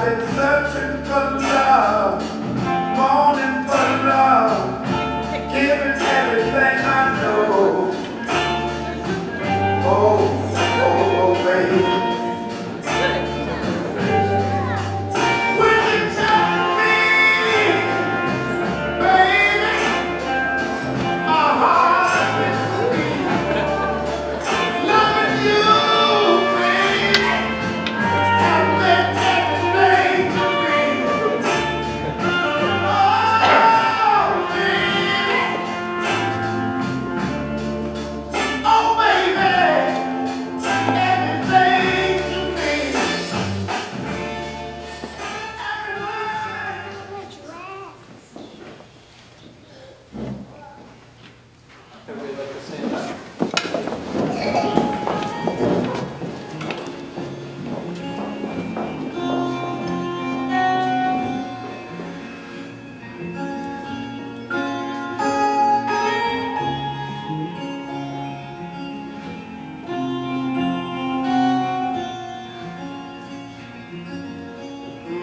been searching for love, mourning for love, giving everything I know. Oh, oh, oh, baby.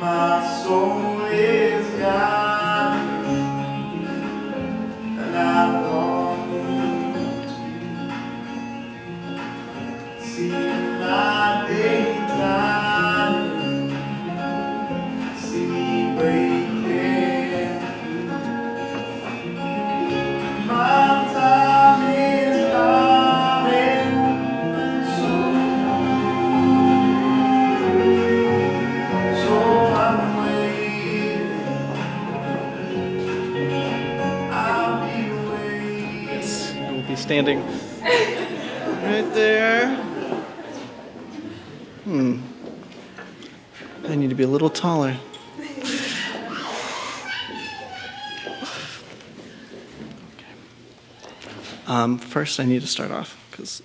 My soul is gone, and I long to see my daytime, see me breaking. My time is coming soon, so I'm waiting. I'll be waiting. Yes, you will be standing right there. I need to be a little taller. First, I need to start off because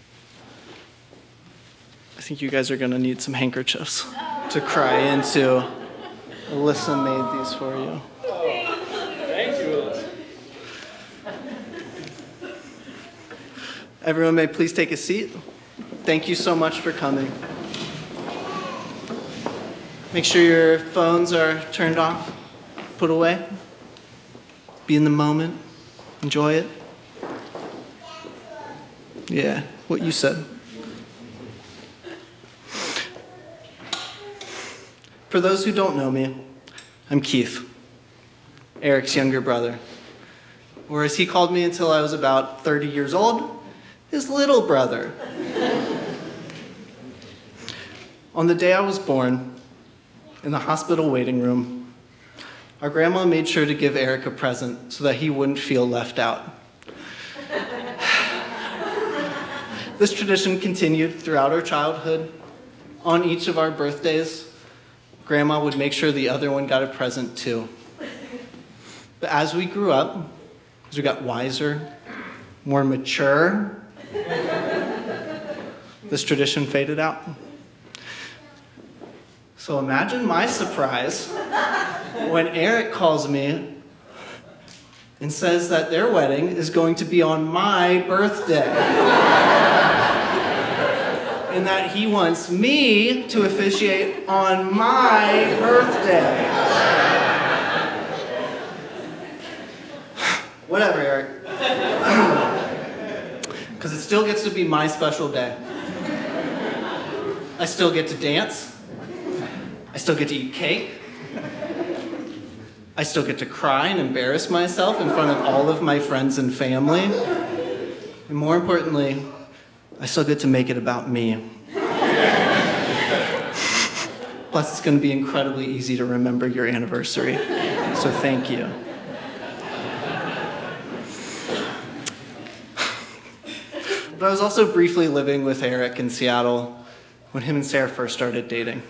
I think you guys are going to need some handkerchiefs to cry into. Alyssa made these for you. Thank you, Alyssa. Everyone may please take a seat. Thank you so much for coming. Make sure your phones are turned off, put away. Be in the moment. Enjoy it. Yeah, what you said. For those who don't know me, I'm Keith, Eric's younger brother. Or as he called me until I was about 30 years old, his little brother. On the day I was born, in the hospital waiting room, our grandma made sure to give Eric a present so that he wouldn't feel left out. This tradition continued throughout our childhood. On each of our birthdays, Grandma would make sure the other one got a present too. But as we grew up, as we got wiser, more mature, this tradition faded out. So imagine my surprise when Eric calls me and says that their wedding is going to be on my birthday. And that he wants me to officiate on my birthday. Whatever, Eric. Because it still gets to be my special day. I still get to dance. I still get to eat cake. I still get to cry and embarrass myself in front of all of my friends and family. And more importantly, I still get to make it about me. Plus, it's going to be incredibly easy to remember your anniversary. So thank you. But I was also briefly living with Eric in Seattle when him and Sarah first started dating.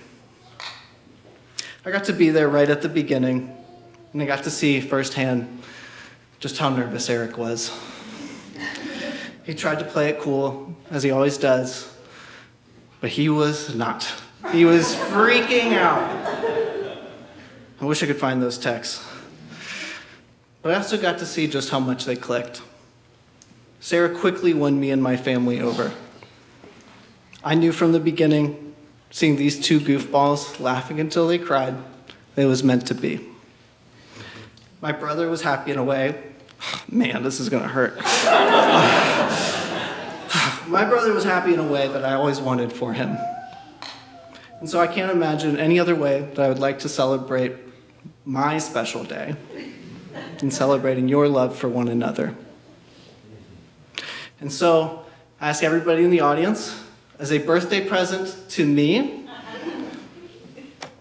I got to be there right at the beginning, and I got to see firsthand just how nervous Eric was. He tried to play it cool, as he always does, but he was not. He was freaking out. I wish I could find those texts. But I also got to see just how much they clicked. Sarah quickly won me and my family over. I knew from the beginning, seeing these two goofballs laughing until they cried, it was meant to be. My brother was happy in a way. Man, this is gonna hurt. My brother was happy in a way that I always wanted for him. And so I can't imagine any other way that I would like to celebrate my special day than celebrating your love for one another. And so I ask everybody in the audience, as a birthday present to me,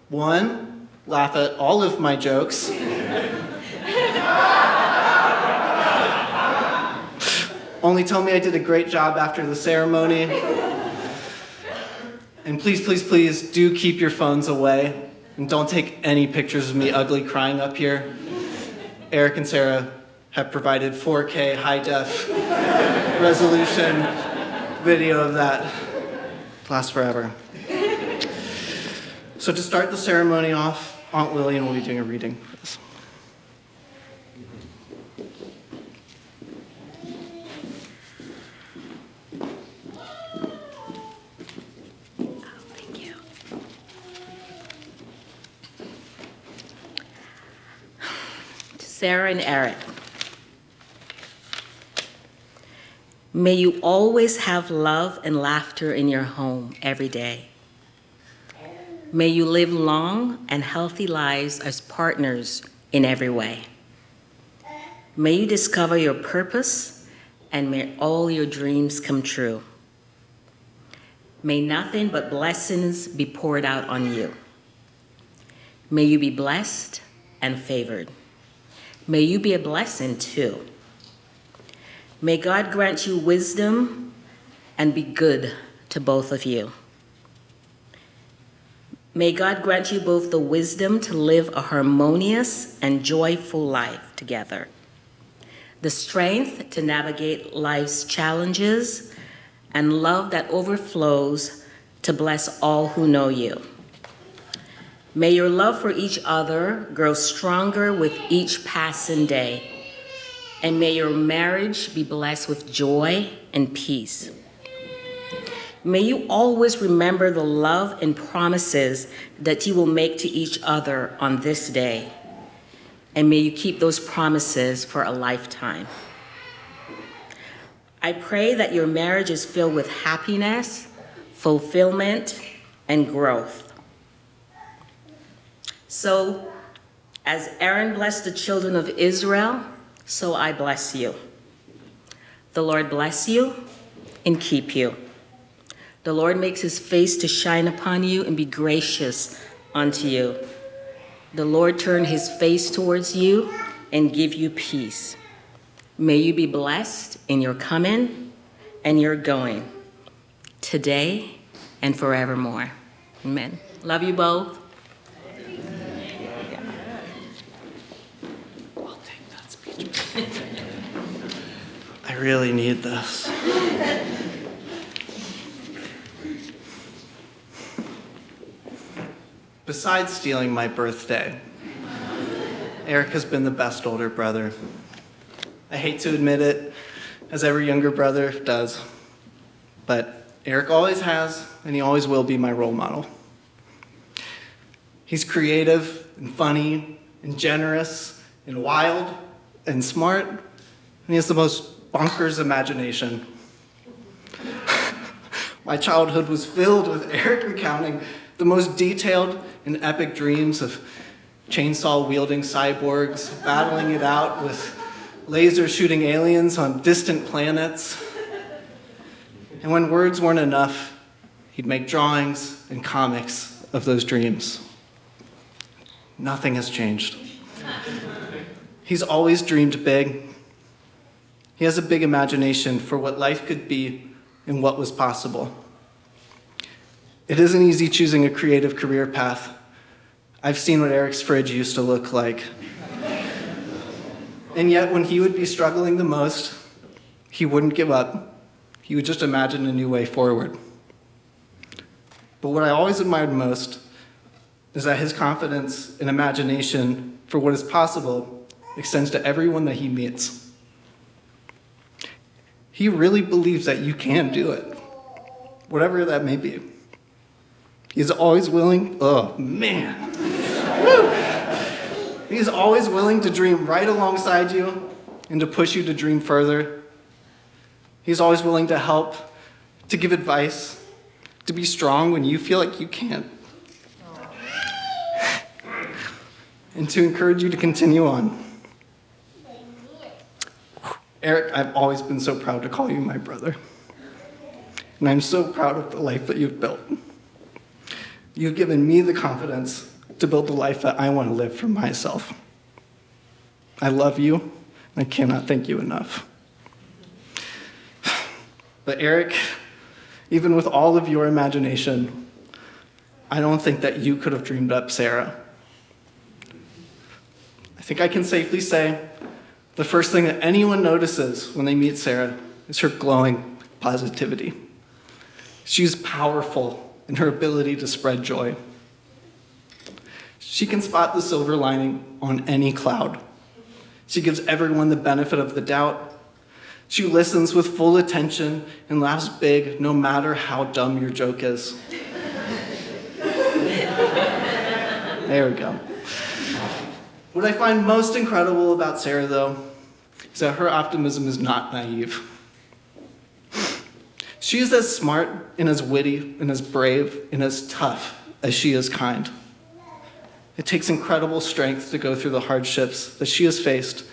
one, laugh at all of my jokes. Only tell me I did a great job after the ceremony. And please, please, please do keep your phones away and don't take any pictures of me ugly crying up here. Eric and Sarah have provided 4K high-def resolution video of that. Lasts forever. So to start the ceremony off, Aunt Lillian will be doing a reading for us. Thank you. To Sarah and Eric, may you always have love and laughter in your home every day. May you live long and healthy lives as partners in every way. May you discover your purpose and may all your dreams come true. May nothing but blessings be poured out on you. May you be blessed and favored. May you be a blessing too. May God grant you wisdom and be good to both of you. May God grant you both the wisdom to live a harmonious and joyful life together, the strength to navigate life's challenges, and love that overflows to bless all who know you. May your love for each other grow stronger with each passing day, and may your marriage be blessed with joy and peace. May you always remember the love and promises that you will make to each other on this day, and may you keep those promises for a lifetime. I pray that your marriage is filled with happiness, fulfillment, and growth. So, as Aaron blessed the children of Israel, so I bless you. The Lord bless you and keep you. The Lord makes his face to shine upon you and be gracious unto you. The Lord turn his face towards you and give you peace. May you be blessed in your coming and your going, today and forevermore. Amen. Love you both. Yeah. I'll take that speech. I really need this. Besides stealing my birthday, Eric has been the best older brother. I hate to admit it, as every younger brother does, but Eric always has, and he always will be my role model. He's creative and funny and generous and wild and smart, and he has the most bonkers imagination. My childhood was filled with Eric recounting the most detailed and epic dreams of chainsaw-wielding cyborgs battling it out with laser-shooting aliens on distant planets. And when words weren't enough, he'd make drawings and comics of those dreams. Nothing has changed. He's always dreamed big. He has a big imagination for what life could be and what was possible. It isn't easy choosing a creative career path. I've seen what Eric's fridge used to look like. And yet, when he would be struggling the most, he wouldn't give up. He would just imagine a new way forward. But what I always admired most is that his confidence and imagination for what is possible extends to everyone that he meets. He really believes that you can do it, whatever that may be. He's always willing, oh man. He's always willing to dream right alongside you and to push you to dream further. He's always willing to help, to give advice, to be strong when you feel like you can't, and to encourage you to continue on. Eric, I've always been so proud to call you my brother. And I'm so proud of the life that you've built. You've given me the confidence to build the life that I want to live for myself. I love you, and I cannot thank you enough. But Eric, even with all of your imagination, I don't think that you could have dreamed up Sarah. I think I can safely say the first thing that anyone notices when they meet Sarah is her glowing positivity. She's powerful in her ability to spread joy. She can spot the silver lining on any cloud. She gives everyone the benefit of the doubt. She listens with full attention and laughs big no matter how dumb your joke is. There we go. What I find most incredible about Sarah, though, is that her optimism is not naive. She is as smart and as witty and as brave and as tough as she is kind. It takes incredible strength to go through the hardships that she has faced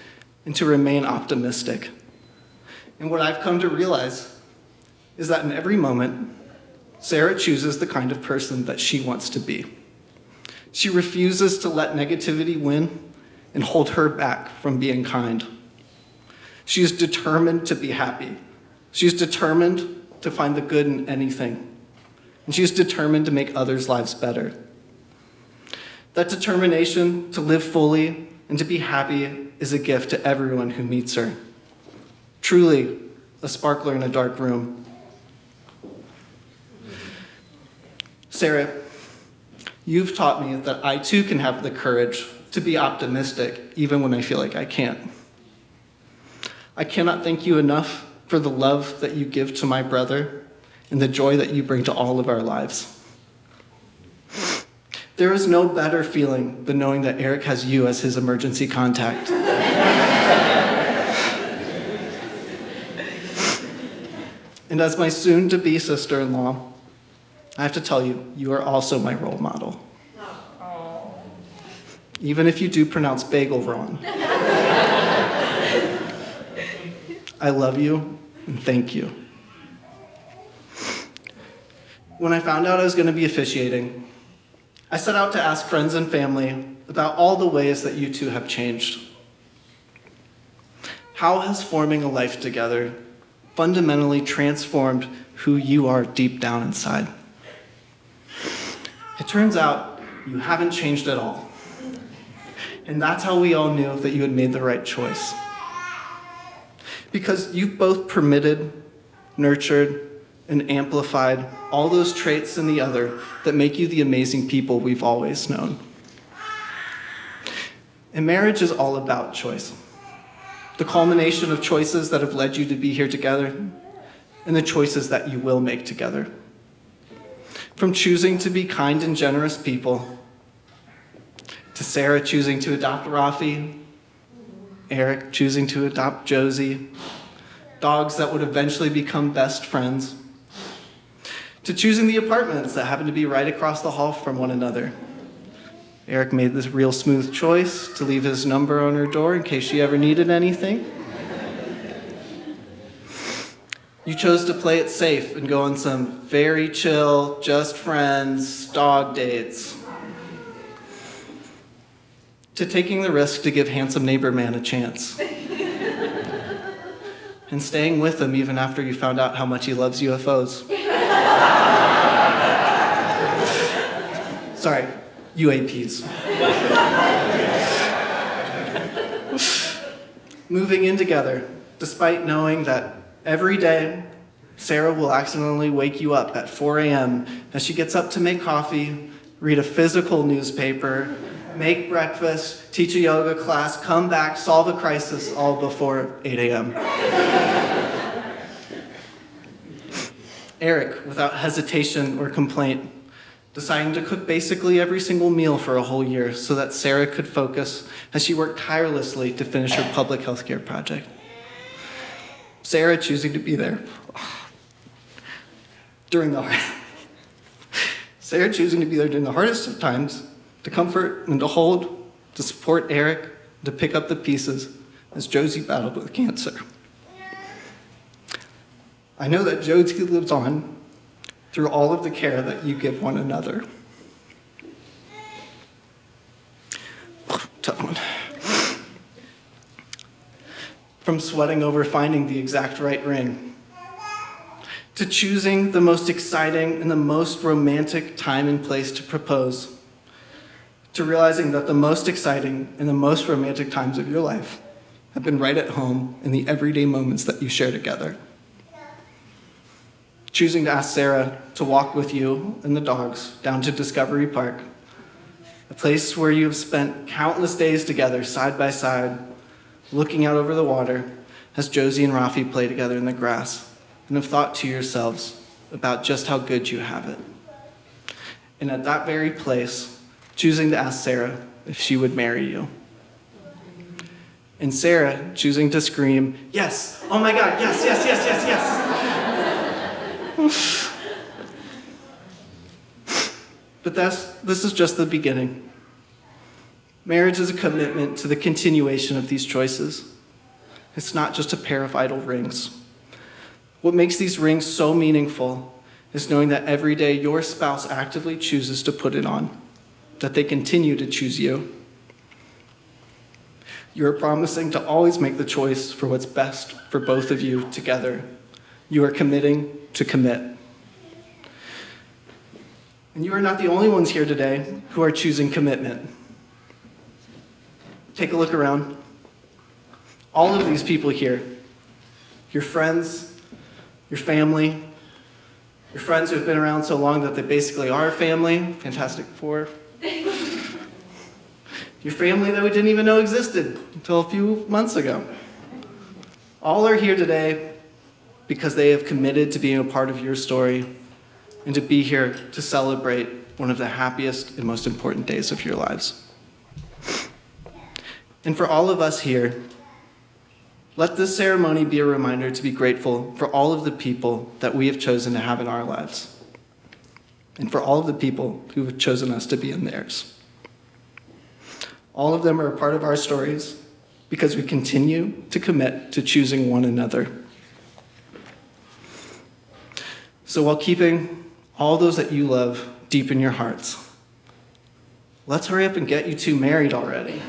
and to remain optimistic. And what I've come to realize is that in every moment, Sarah chooses the kind of person that she wants to be. She refuses to let negativity win and hold her back from being kind. She is determined to be happy. She is determined to find the good in anything. And she is determined to make others' lives better. That determination to live fully and to be happy is a gift to everyone who meets her. Truly, a sparkler in a dark room. Sarah, you've taught me that I too can have the courage to be optimistic even when I feel like I can't. I cannot thank you enough for the love that you give to my brother and the joy that you bring to all of our lives. There is no better feeling than knowing that Eric has you as his emergency contact. And as my soon-to-be sister-in-law, I have to tell you, you are also my role model. Even if you do pronounce bagel wrong. I love you and thank you. When I found out I was going to be officiating, I set out to ask friends and family about all the ways that you two have changed. How has forming a life together fundamentally transformed who you are deep down inside? It turns out you haven't changed at all. And that's how we all knew that you had made the right choice. Because you've both permitted, nurtured, and amplified all those traits in the other that make you the amazing people we've always known. And marriage is all about choice. The culmination of choices that have led you to be here together and the choices that you will make together. From choosing to be kind and generous people, to Sarah choosing to adopt Rafi, Eric choosing to adopt Josie, dogs that would eventually become best friends, to choosing the apartments that happen to be right across the hall from one another. Eric made this real smooth choice to leave his number on her door in case she ever needed anything. You chose to play it safe and go on some very chill, just friends, dog dates. To taking the risk to give handsome neighbor man a chance. And staying with him even after you found out how much he loves UFOs. Sorry, UAPs. Moving in together, despite knowing that every day Sarah will accidentally wake you up at 4 a.m. as she gets up to make coffee, read a physical newspaper, make breakfast, teach a yoga class, come back, solve a crisis, all before 8 a.m. Eric, without hesitation or complaint, deciding to cook basically every single meal for a whole year so that Sarah could focus as she worked tirelessly to finish her public health care project. Sarah choosing to be there during the hardest of times, to comfort and to hold, to support Eric, to pick up the pieces as Josie battled with cancer. I know that Josie lives on through all of the care that you give one another. Tough one. From sweating over finding the exact right ring, to choosing the most exciting and the most romantic time and place to propose, to realizing that the most exciting and the most romantic times of your life have been right at home in the everyday moments that you share together. Choosing to ask Sarah to walk with you and the dogs down to Discovery Park, a place where you have spent countless days together, side by side, looking out over the water as Josie and Rafi play together in the grass, and have thought to yourselves about just how good you have it. And at that very place, choosing to ask Sarah if she would marry you. And Sarah choosing to scream, "Yes! Oh my God, yes, yes, yes, yes, yes!" But this is just the beginning. Marriage is a commitment to the continuation of these choices. It's not just a pair of idle rings. What makes these rings so meaningful is knowing that every day your spouse actively chooses to put it on, that they continue to choose you. You are promising to always make the choice for what's best for both of you together. You are committing to commit. And you are not the only ones here today who are choosing commitment. Take a look around. All of these people here, your friends, your family, your friends who have been around so long that they basically are family, Fantastic Four. Your family that we didn't even know existed until a few months ago. All are here today because they have committed to being a part of your story and to be here to celebrate one of the happiest and most important days of your lives. And for all of us here, let this ceremony be a reminder to be grateful for all of the people that we have chosen to have in our lives, and for all of the people who have chosen us to be in theirs. All of them are a part of our stories because we continue to commit to choosing one another. So while keeping all those that you love deep in your hearts, let's hurry up and get you two married already.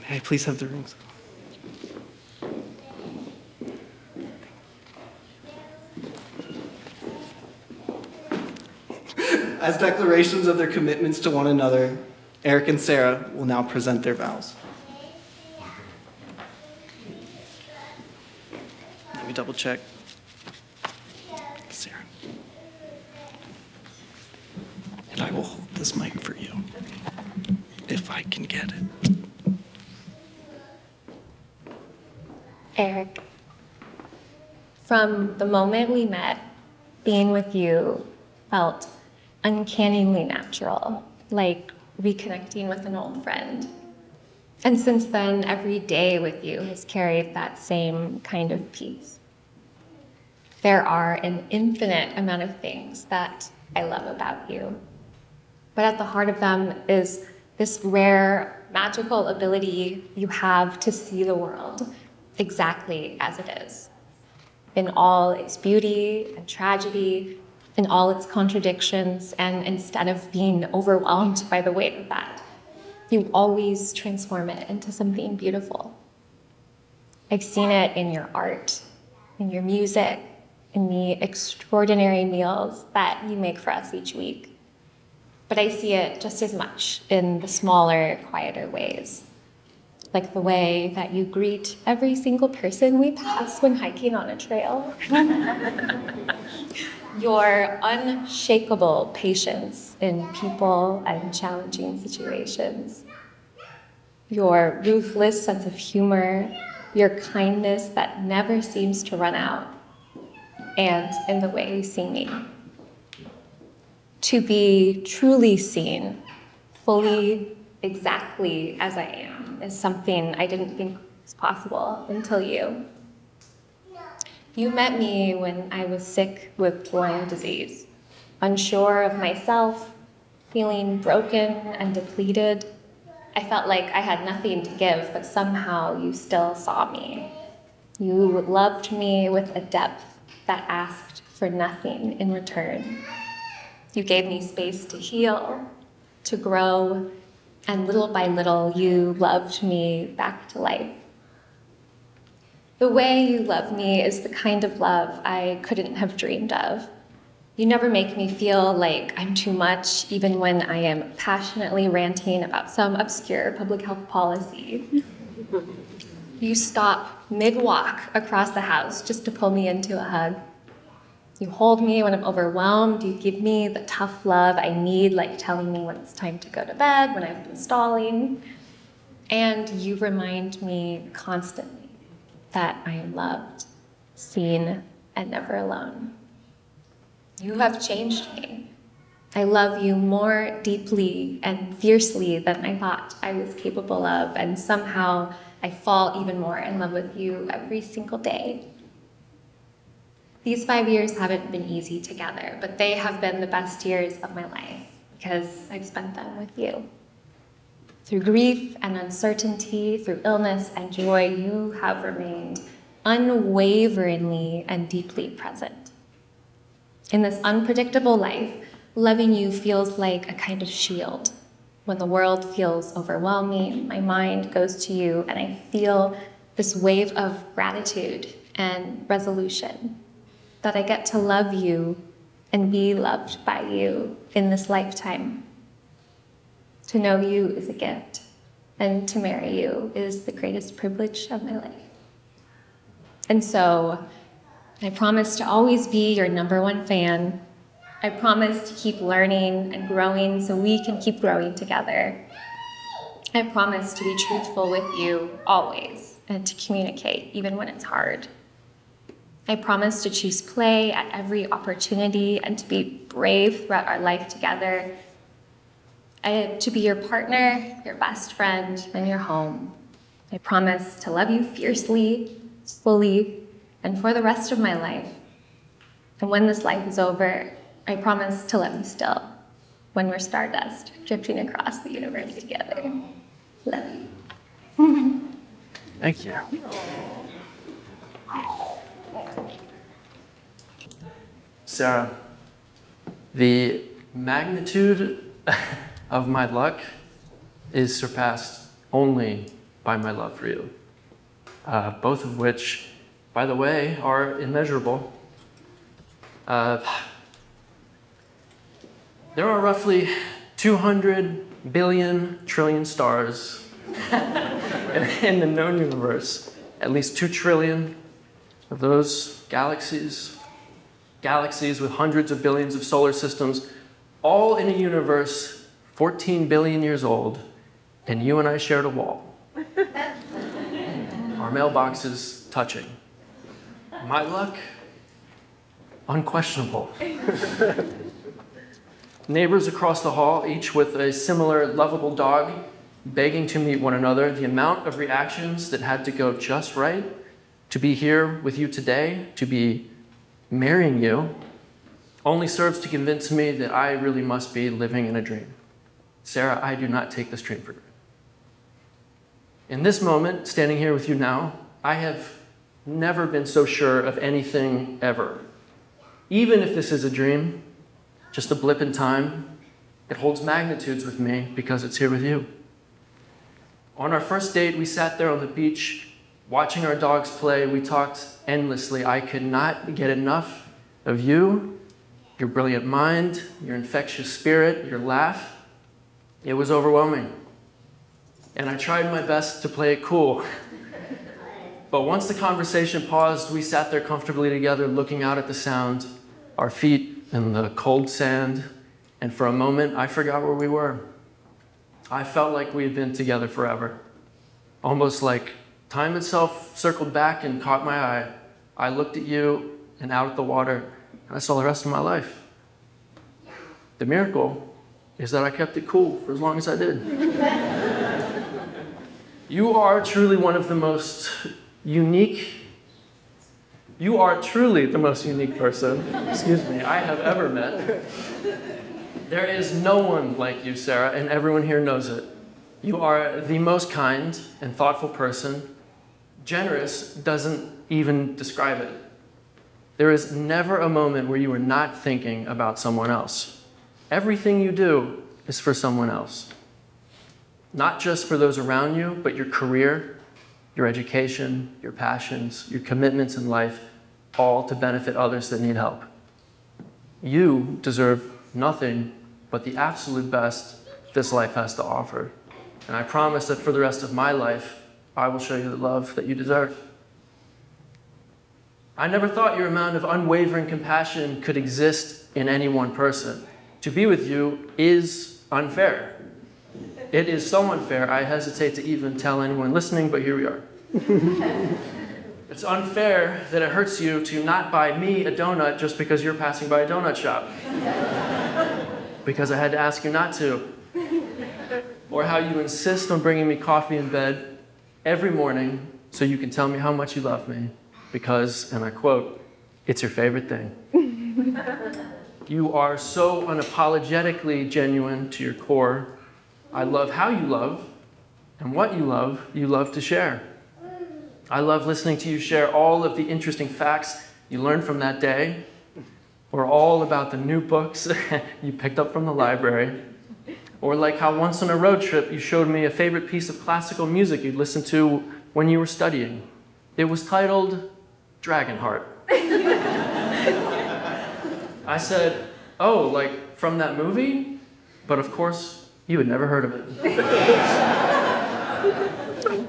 May I please have the rings? As declarations of their commitments to one another, Eric and Sarah will now present their vows. Let me double check. Sarah. And I will hold this mic for you, if I can get it. Eric, from the moment we met, being with you felt uncannily natural, like reconnecting with an old friend. And since then, every day with you has carried that same kind of peace. There are an infinite amount of things that I love about you, but at the heart of them is this rare, magical ability you have to see the world exactly as it is, in all its beauty and tragedy, in all its contradictions, and instead of being overwhelmed by the weight of that, you always transform it into something beautiful. I've seen it in your art, in your music, in the extraordinary meals that you make for us each week. But I see it just as much in the smaller, quieter ways, like the way that you greet every single person we pass when hiking on a trail. Your unshakable patience in people and challenging situations. Your ruthless sense of humor, your kindness that never seems to run out. And in the way you see me To be truly seen, fully, exactly as I am, is something I didn't think was possible until you. You met me when I was sick with Lyme disease, unsure of myself, feeling broken and depleted. I felt like I had nothing to give, but somehow you still saw me. You loved me with a depth that asked for nothing in return. You gave me space to heal, to grow, and little by little, you loved me back to life. The way you love me is the kind of love I couldn't have dreamed of. You never make me feel like I'm too much, even when I am passionately ranting about some obscure public health policy. You stop mid-walk across the house just to pull me into a hug. You hold me when I'm overwhelmed. You give me the tough love I need, like telling me when it's time to go to bed, when I've been stalling. And you remind me constantly that I am loved, seen, and never alone. You have changed me. I love you more deeply and fiercely than I thought I was capable of, and somehow I fall even more in love with you every single day. These 5 years haven't been easy together, but they have been the best years of my life because I've spent them with you. Through grief and uncertainty, through illness and joy, you have remained unwaveringly and deeply present. In this unpredictable life, loving you feels like a kind of shield. When the world feels overwhelming, my mind goes to you, and I feel this wave of gratitude and resolution that I get to love you and be loved by you in this lifetime. To know you is a gift, and to marry you is the greatest privilege of my life. And so, I promise to always be your #1 fan. I promise to keep learning and growing so we can keep growing together. I promise to be truthful with you always and to communicate even when it's hard. I promise to choose play at every opportunity and to be brave throughout our life together. To be your partner, your best friend, and your home. I promise to love you fiercely, fully, and for the rest of my life. And when this life is over, I promise to love you still, when we're stardust, drifting across the universe together. Love you. Thank you. Sarah, the magnitude of my luck is surpassed only by my love for you, both of which, by the way, are immeasurable. There are roughly 200 billion trillion stars in the known universe. At least 2 trillion of those galaxies with hundreds of billions of solar systems, all in a universe 14 billion years old, and you and I shared a wall. Our mailboxes touching. My luck? Unquestionable. Neighbors across the hall, each with a similar lovable dog, begging to meet one another. The amount of reactions that had to go just right to be here with you today, to be marrying you, only serves to convince me that I really must be living in a dream. Sarah, I do not take this dream for granted. In this moment, standing here with you now, I have never been so sure of anything ever. Even if this is a dream, just a blip in time, it holds magnitudes with me because it's here with you. On our first date, we sat there on the beach, watching our dogs play. We talked endlessly. I could not get enough of you, your brilliant mind, your infectious spirit, your laugh. It was overwhelming. And I tried my best to play it cool. But once the conversation paused, we sat there comfortably together, looking out at the sound, our feet in the cold sand, and for a moment, I forgot where we were. I felt like we had been together forever, almost like time itself circled back and caught my eye. I looked at you and out at the water, and I saw the rest of my life. The miracle is that I kept it cool for as long as I did. You are truly one of the most unique, you are truly the most unique person, I have ever met. There is no one like you, Sarah, and everyone here knows it. You are the most kind and thoughtful person. Generous doesn't even describe it. There is never a moment where you are not thinking about someone else. Everything you do is for someone else. Not just for those around you, but your career, your education, your passions, your commitments in life, all to benefit others that need help. You deserve nothing but the absolute best this life has to offer. And I promise that for the rest of my life, I will show you the love that you deserve. I never thought your amount of unwavering compassion could exist in any one person. To be with you is unfair. It is so unfair, I hesitate to even tell anyone listening, but here we are. It's unfair that it hurts you to not buy me a donut just because you're passing by a donut shop. Because I had to ask you not to. Or how you insist on bringing me coffee in bed every morning so you can tell me how much you love me. Because, and I quote, it's your favorite thing. You are so unapologetically genuine to your core. I love how you love, and what you love to share. I love listening to you share all of the interesting facts you learned from that day, or all about the new books you picked up from the library, or like how once on a road trip you showed me a favorite piece of classical music you'd listened to when you were studying. It was titled Dragonheart. I said, oh, like from that movie? But of course, you had never heard of it.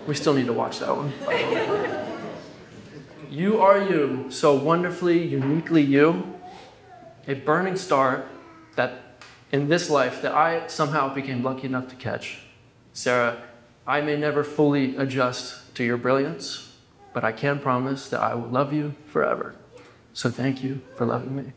We still need to watch that one. You are you, so wonderfully, uniquely you. A burning star that in this life that I somehow became lucky enough to catch. Sarah, I may never fully adjust to your brilliance, but I can promise that I will love you forever. So thank you for loving me.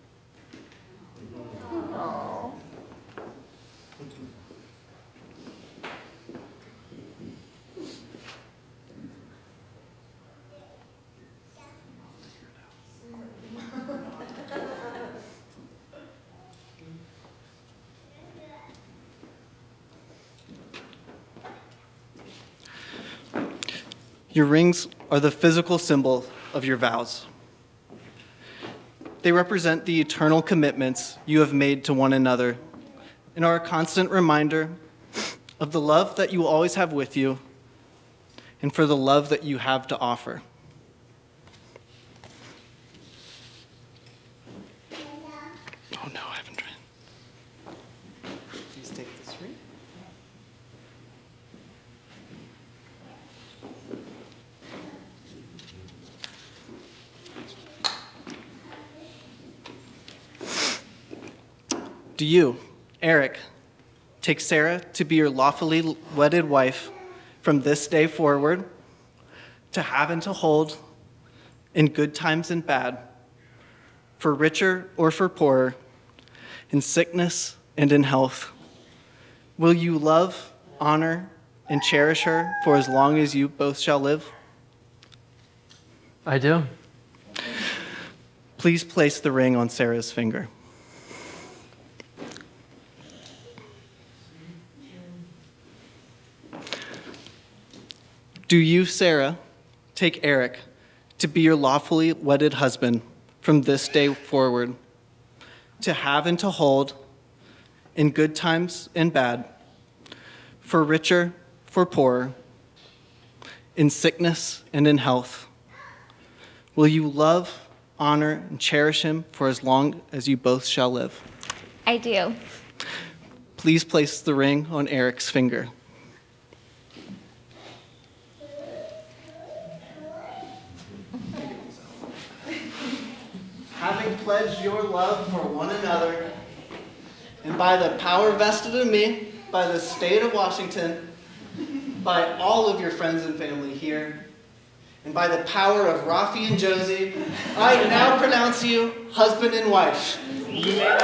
Your rings are the physical symbol of your vows. They represent the eternal commitments you have made to one another and are a constant reminder of the love that you will always have with you and for the love that you have to offer. Oh no, I haven't tried. Please take this ring. Do you, Eric, take Sarah to be your lawfully wedded wife from this day forward, to have and to hold in good times and bad, for richer or for poorer, in sickness and in health? Will you love, honor, and cherish her for as long as you both shall live? I do. Please place the ring on Sarah's finger. Do you, Sarah, take Eric to be your lawfully wedded husband from this day forward, to have and to hold in good times and bad, for richer, for poorer, in sickness and in health? Will you love, honor, and cherish him for as long as you both shall live? I do. Please place the ring on Eric's finger. Having pledged your love for one another, and by the power vested in me by the state of Washington, by all of your friends and family here, and by the power of Rafi and Josie, I now pronounce you husband and wife. You may